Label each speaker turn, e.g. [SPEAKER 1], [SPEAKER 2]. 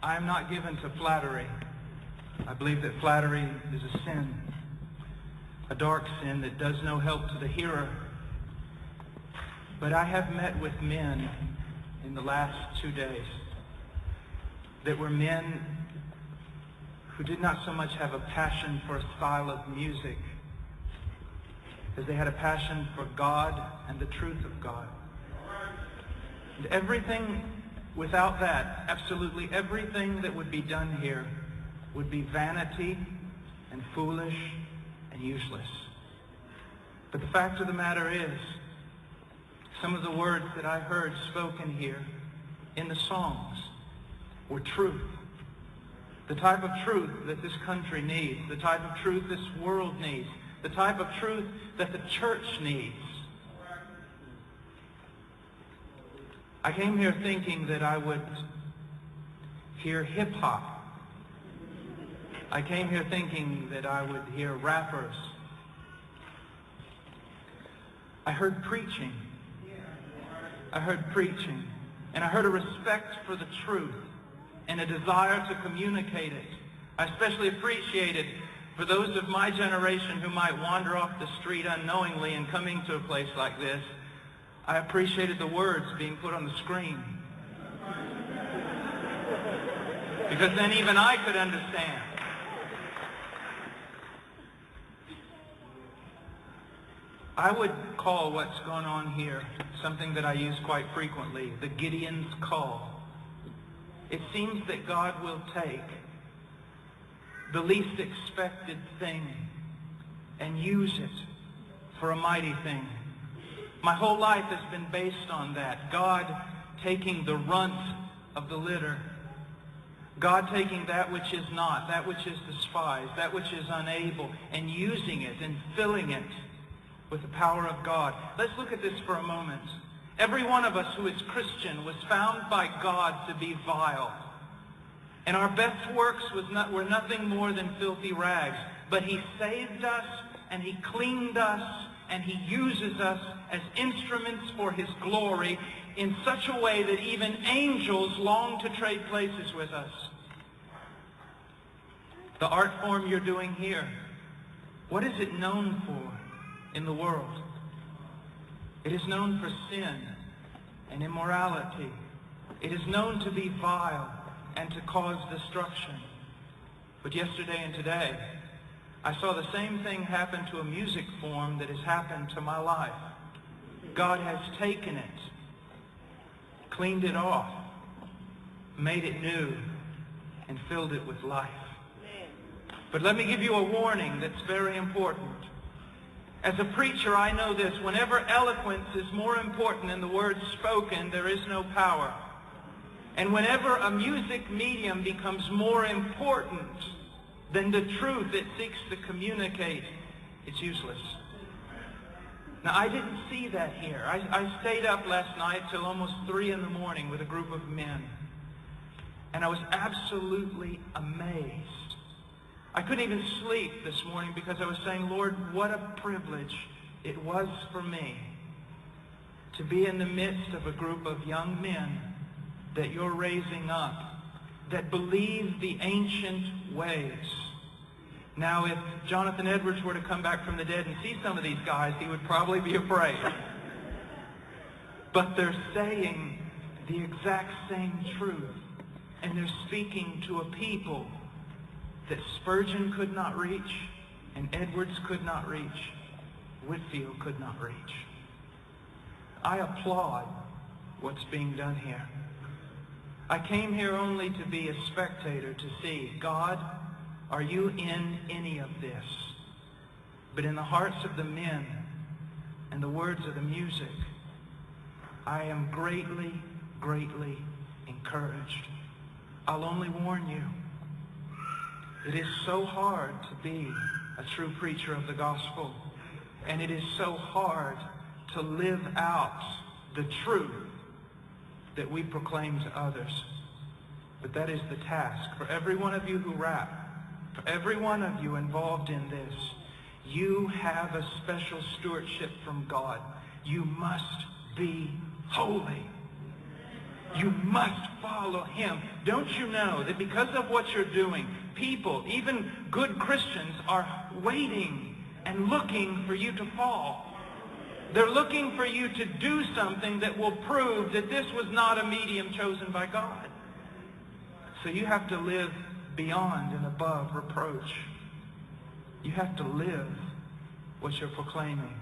[SPEAKER 1] I am not given to flattery. I believe that flattery is a sin, a dark sin that does no help to the hearer. But I have met with men in the last 2 days that were men who did not so much have a passion for a style of music as they had a passion for God and the truth of God. And everything without that, absolutely everything that would be done here would be vanity and foolish and useless. But the fact of the matter is, some of the words that I heard spoken here in the songs were truth. The type of truth that this country needs, the type of truth this world needs, the type of truth that the church needs. I came here thinking that I would hear hip-hop. I came here thinking that I would hear rappers. I heard preaching. I heard preaching. And I heard a respect for the truth and a desire to communicate it. I especially appreciate it for those of my generation who might wander off the street unknowingly and coming to a place like this. I appreciated the words being put on the screen. Because then even I could understand. I would call what's going on here something that I use quite frequently, the Gideon's call. It seems that God will take the least expected thing and use it for a mighty thing. My whole life has been based on that. God taking the runt of the litter. God taking that which is not, that which is despised, that which is unable, and using it and filling it with the power of God. Let's look at this for a moment. Every one of us who is Christian was found by God to be vile. And our best works were nothing more than filthy rags. But he saved us, and he cleaned us, and he uses us as instruments for his glory in such a way that even angels long to trade places with us. The art form you're doing here, what is it known for in the world? It is known for sin and immorality. It is known to be vile and to cause destruction. But yesterday and today, I saw the same thing happen to a music form that has happened to my life. God has taken it, cleaned it off, made it new, and filled it with life. But let me give you a warning that's very important. As a preacher, I know this. Whenever eloquence is more important than the words spoken, there is no power. And whenever a music medium becomes more important than the truth it seeks to communicate, it's useless. Now, I didn't see that here. I stayed up last night till almost 3 in the morning with a group of men. And I was absolutely amazed. I couldn't even sleep this morning because I was saying, Lord, what a privilege it was for me to be in the midst of a group of young men that you're raising up, that believe the ancient ways. Now, if Jonathan Edwards were to come back from the dead and see some of these guys, he would probably be afraid. But they're saying the exact same truth, and they're speaking to a people that Spurgeon could not reach, and Edwards could not reach, Whitefield could not reach. I applaud what's being done here. I came here only to be a spectator, to see, God, are you in any of this? But in the hearts of the men and the words of the music, I am greatly, greatly encouraged. I'll only warn you, it is so hard to be a true preacher of the gospel. And it is so hard to live out the truth that we proclaim to others. But that is the task. For every one of you who rap, for every one of you involved in this, you have a special stewardship from God. You must be holy. You must follow him. Don't you know that because of what you're doing, people, even good Christians, are waiting and looking for you to fall? They're looking for you to do something that will prove that this was not a medium chosen by God. So you have to live beyond and above reproach. You have to live what you're proclaiming.